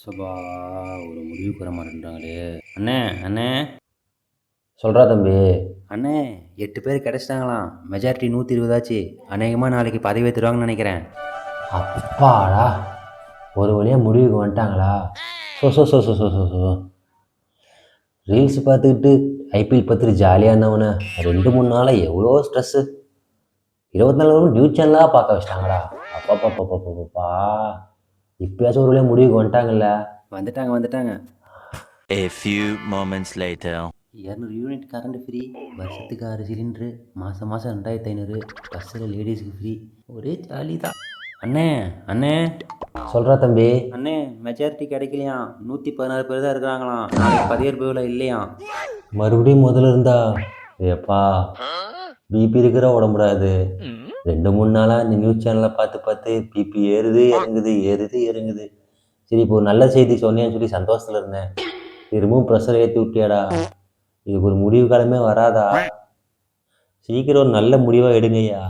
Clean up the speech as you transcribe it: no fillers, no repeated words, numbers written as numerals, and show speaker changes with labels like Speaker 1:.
Speaker 1: சபா ஒரு முடிவுக்கு வர மாட்டேன்றாங்களே. அண்ணே அண்ணே
Speaker 2: சொல்கிறா தம்பி.
Speaker 1: அண்ணே 8 பேர் கிடச்சிட்டாங்களாம். மெஜாரிட்டி 120 ஆச்சு. அநேகமாக நாளைக்கு பதவி ஏற்றுருவாங்கன்னு நினைக்கிறேன்.
Speaker 2: அப்பாடா, ஒரு வழியாக முடிவுக்கு வந்துட்டாங்களா? So so so so so so so reels பார்த்துக்கிட்டு ஐபிஎல் பார்த்துட்டு ஜாலியாக இருந்தவனே 2-3 நாளாக எவ்வளோ ஸ்ட்ரெஸ்ஸு. 24 மணி நியூஸ் சேனலாக பார்க்க வச்சிட்டாங்கடா. அப்பா இப்போயாச்சும் ஒரு வழியாக முடிவுக்கு வந்துட்டாங்கல்ல.
Speaker 1: வந்துட்டாங்க.
Speaker 3: A few moments later.
Speaker 1: 200 unit current free, வருஷத்துக்கு 6 சிலிண்ட்ரு, மாதம் 2500, பஸ்ஸில் லேடிஸுக்கு ஃப்ரீ. ஒரே ஜாலி தான். அண்ணே அண்ணே
Speaker 2: சொல்கிறா தம்பி.
Speaker 1: அண்ணே மெஜாரிட்டி கிடைக்கலையாம். 116 பேர் தான் இருக்கிறாங்களாம். நாளைக்கு பதவியேற்பு இல்லையாம்.
Speaker 2: மறுபடியும் முதல்ல இருந்தா ஏப்பா பிபி இருக்கிற உடம்புடாது. 2-3 நாளாக இந்த நியூஸ் சேனலை பார்த்து பிபி ஏறுது இறங்குது. சரி, இப்போ ஒரு நல்ல செய்தி சொன்னேன்னு சொல்லி சந்தோஷத்தில் இருந்தேன். திரும்பவும் ப்ரெஷர் ஏற்றி விட்டியாடா. இதுக்கு ஒரு முடிவு காலமே வராதா? சீக்கிரம் ஒரு நல்ல முடிவாக எடுங்கய்யா.